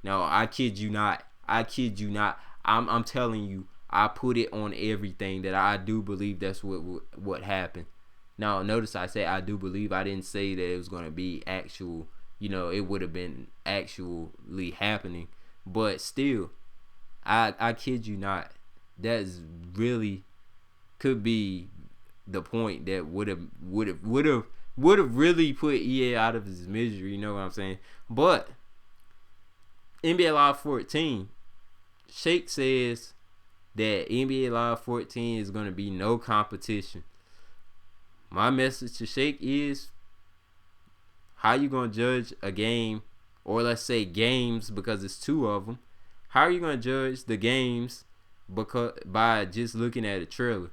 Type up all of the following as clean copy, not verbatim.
No, I kid you not. I kid you not. I'm telling you. I put it on everything that I do believe that's what happened. Now, notice I say I do believe. I didn't say that it was gonna be actual. It would have been actually happening. But still, I kid you not. That's really could be the point that would have really put EA out of his misery. You know what I'm saying? But NBA Live 14, Shake says that NBA Live 14 is going to be no competition. My message to Shake is, how you going to judge a game, or let's say games, because it's two of them? How are you going to judge the games by just looking at a trailer?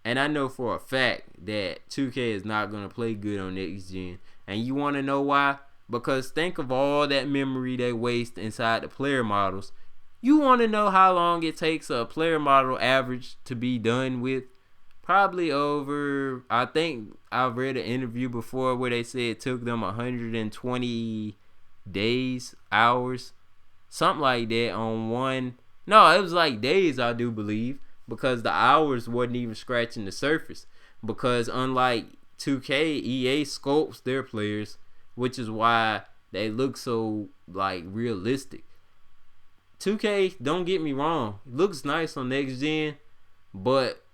And I know for a fact that 2K is not going to play good on next gen. And you want to know why? Because think of all that memory they waste inside the player models. You want to know how long it takes a player model average to be done with? Probably over, I think I've read an interview before where they said it took them 120 days, hours, something like that on one. No, it was like days, I do believe, because the hours wasn't even scratching the surface. Because unlike 2K, EA sculpts their players, which is why they look so like realistic. 2K, don't get me wrong, it looks nice on next gen, but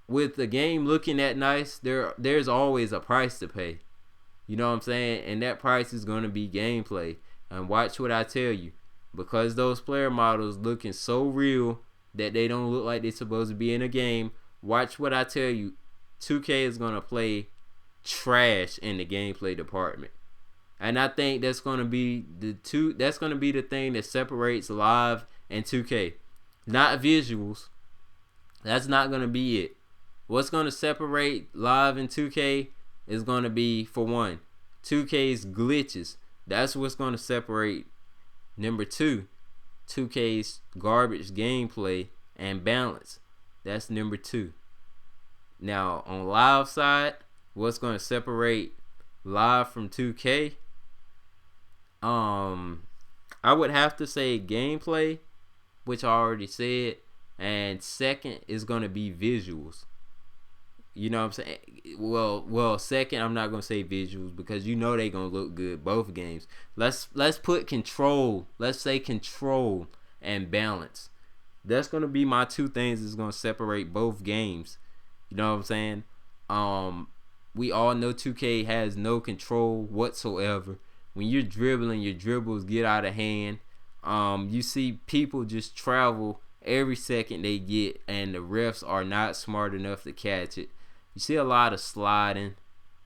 with the game looking that nice, there's always a price to pay. You know what I'm saying? And that price is going to be gameplay. And watch what I tell you. Because those player models looking so real that they don't look like they're supposed to be in a game, watch what I tell you. 2K is going to play trash in the gameplay department. And I think that's going to be the thing that separates Live and 2K. Not visuals. That's not going to be it. What's going to separate Live and 2K is going to be, for one, 2K's glitches. That's what's going to separate. Number two, 2K's garbage gameplay and balance. That's number two. Now, on Live side, what's going to separate Live from 2K? I would have to say gameplay, which I already said, and second is going to be visuals. You know what I'm saying? Well, second, I'm not gonna say visuals because you know they gonna look good both games. Let's put control. Let's say control and balance. That's gonna be my two things that's gonna separate both games. You know what I'm saying? We all know 2K has no control whatsoever. When you're dribbling, your dribbles get out of hand. You see people just travel every second they get, and the refs are not smart enough to catch it. You see a lot of sliding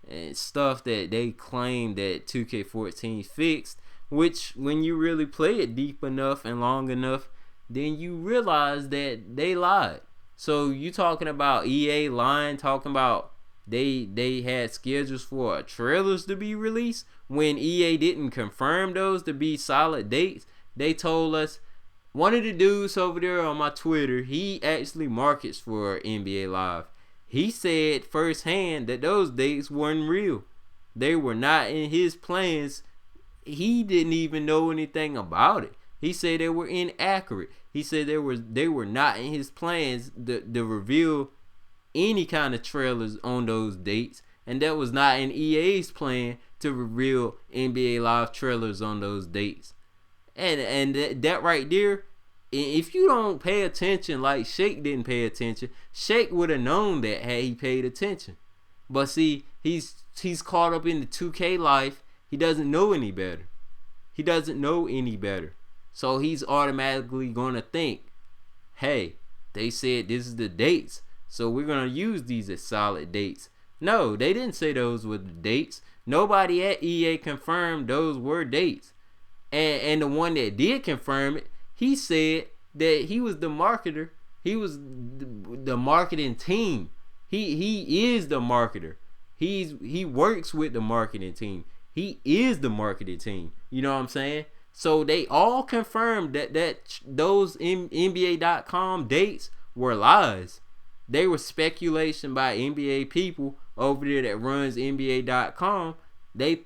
and stuff that they claim that 2K14 fixed, which when you really play it deep enough and long enough, then you realize that they lied. So you talking about EA lying, talking about they had schedules for trailers to be released when EA didn't confirm those to be solid dates. They told us, one of the dudes over there on my Twitter, he actually markets for NBA Live. He said firsthand that those dates weren't real. They were not in his plans. He didn't even know anything about it. He said they were inaccurate. He said they were not in his plans to reveal any kind of trailers on those dates, and that was not in EA's plan to reveal NBA Live trailers on those dates. And that right there, if you don't pay attention like Shake didn't pay attention, Shake would have known that had he paid attention. But see, he's caught up in the 2K life. He doesn't know any better. He doesn't know any better. So he's automatically going to think, hey, they said this is the dates, so we're going to use these as solid dates. No, they didn't say those were the dates. Nobody at EA confirmed those were dates. And the one that did confirm it, he said that he was the marketer. He was the marketing team. He is the marketer. He works with the marketing team. He is the marketing team. You know what I'm saying? So they all confirmed that those NBA.com dates were lies. They were speculation by NBA people over there that runs NBA.com. They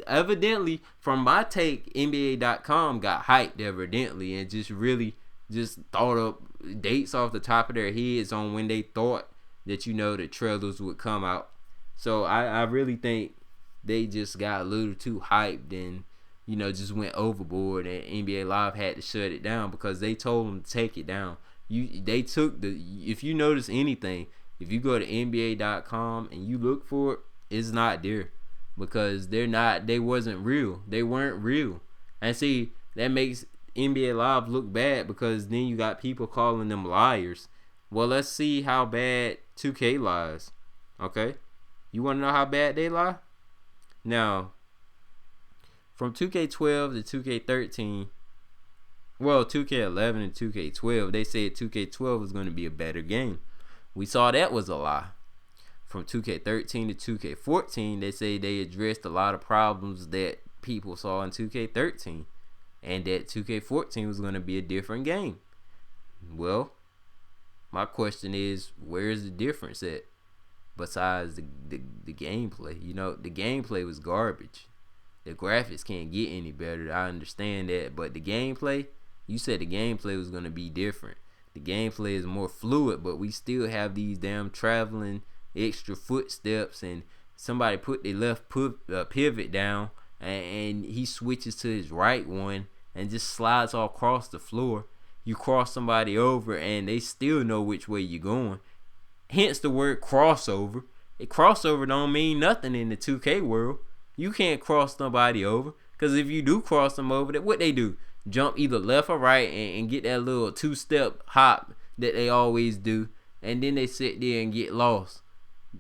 evidently, from my take, NBA.com got hyped evidently and just really just thought up dates off the top of their heads on when they thought that the trailers would come out. So I really think they just got a little too hyped and just went overboard, and NBA Live had to shut it down because they told them to take it down. If you notice anything, if you go to NBA.com and you look for it, it's not there because they weren't real. And see, that makes NBA Live look bad because then you got people calling them liars. Well, let's see how bad 2K lies. Okay? You want to know how bad they lie? Now, from 2K12 to 2K13, well, 2K11 and 2K12, they said 2K12 was going to be a better game. We saw that was a lie. From 2K13 to 2K14, they say they addressed a lot of problems that people saw in 2K13, and that 2K14 was going to be a different game. Well, my question is, where's the difference at? Besides the gameplay, the gameplay was garbage. The graphics can't get any better. I understand that, but the gameplay, you said the gameplay was gonna be different. The gameplay is more fluid, but we still have these damn traveling extra footsteps, and somebody put their left pivot down, and he switches to his right one and just slides all across the floor. You cross somebody over, and they still know which way you're going. Hence the word crossover. A crossover don't mean nothing in the 2K world. You can't cross somebody over, because if you do cross them over, what they do? Jump either left or right and get that little two-step hop that they always do, and then they sit there and get lost.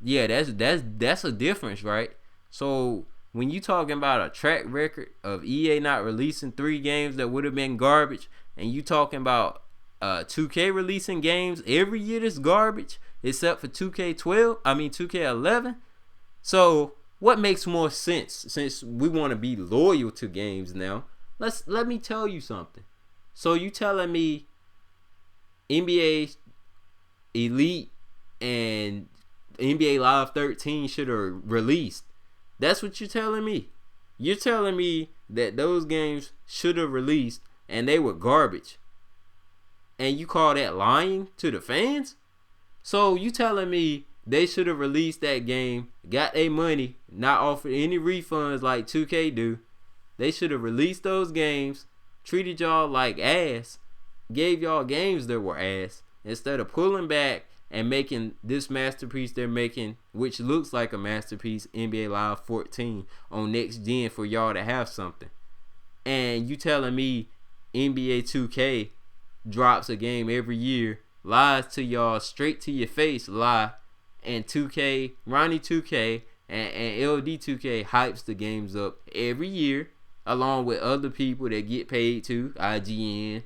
Yeah, that's a difference, right? So when you talking about a track record of EA not releasing 3 games that would have been garbage, and you talking about 2K releasing games every year that's garbage, except for 2K11. So what makes more sense, since we want to be loyal to games now? Let me tell you something. So you telling me NBA Elite and NBA Live 13 should have released? That's what you're telling me. You're telling me that those games should have released and they were garbage, and you call that lying to the fans? So you telling me they should have released that game, got their money, not offered any refunds like 2K do. They should have released those games, treated y'all like ass, gave y'all games that were ass, instead of pulling back and making this masterpiece they're making, which looks like a masterpiece, NBA Live 14 on next gen for y'all to have something. And you telling me NBA 2K drops a game every year, lies to y'all straight to your face, lie, and 2K, Ronnie 2K and LD 2K hypes the games up every year, along with other people that get paid too, IGN,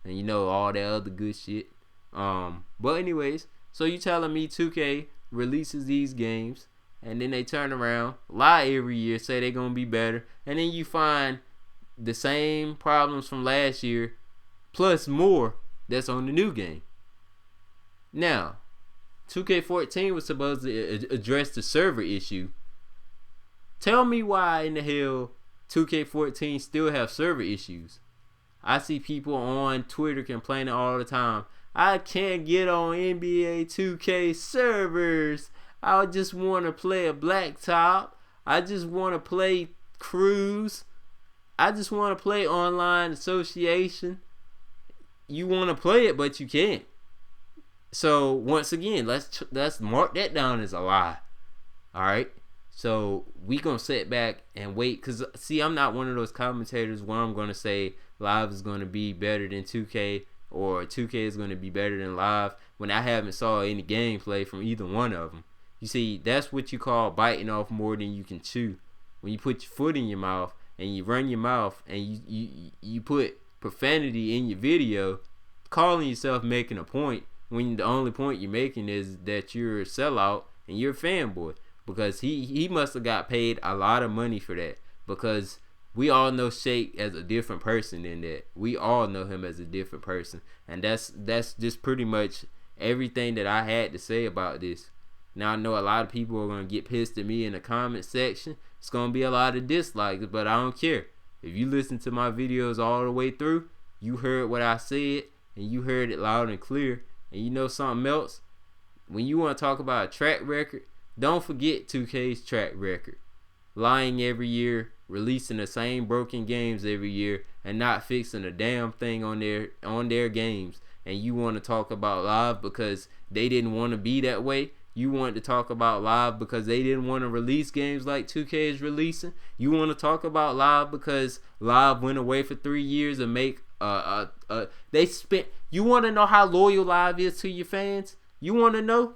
and all that other good shit. But anyways, so you telling me 2K releases these games, and then they turn around, lie every year, say they're gonna be better, and then you find the same problems from last year, plus more that's on the new game. Now, 2K14 was supposed to address the server issue. Tell me why in the hell 2K14 still have server issues. I see people on Twitter complaining all the time. I can't get on NBA 2K servers. I just want to play a blacktop. I just want to play cruise. I just want to play online association. You want to play it, but you can't. So once again, let's mark that down as a lie. All right. So we gonna sit back and wait, cause see, I'm not one of those commentators where I'm gonna say Live is gonna be better than 2K or 2K is gonna be better than Live when I haven't saw any gameplay from either one of them. You see, that's what you call biting off more than you can chew. When you put your foot in your mouth and you run your mouth and you put profanity in your video, calling yourself making a point, when the only point you're making is that you're a sellout and you're a fanboy. Because he must have got paid a lot of money for that. Because we all know Shake as a different person than that. We all know him as a different person. And that's just pretty much everything that I had to say about this. Now I know a lot of people are gonna get pissed at me in the comment section. It's gonna be a lot of dislikes, but I don't care. If you listen to my videos all the way through, you heard what I said, and you heard it loud and clear. And you know something else? When you want to talk about a track record, don't forget 2K's track record. Lying every year, releasing the same broken games every year, and not fixing a damn thing on their games. And you want to talk about Live because they didn't want to be that way. You want to talk about Live because they didn't want to release games like 2K is releasing. You want to talk about Live because Live went away for 3 years and make they spent. You want to know how loyal Live is to your fans? You want to know?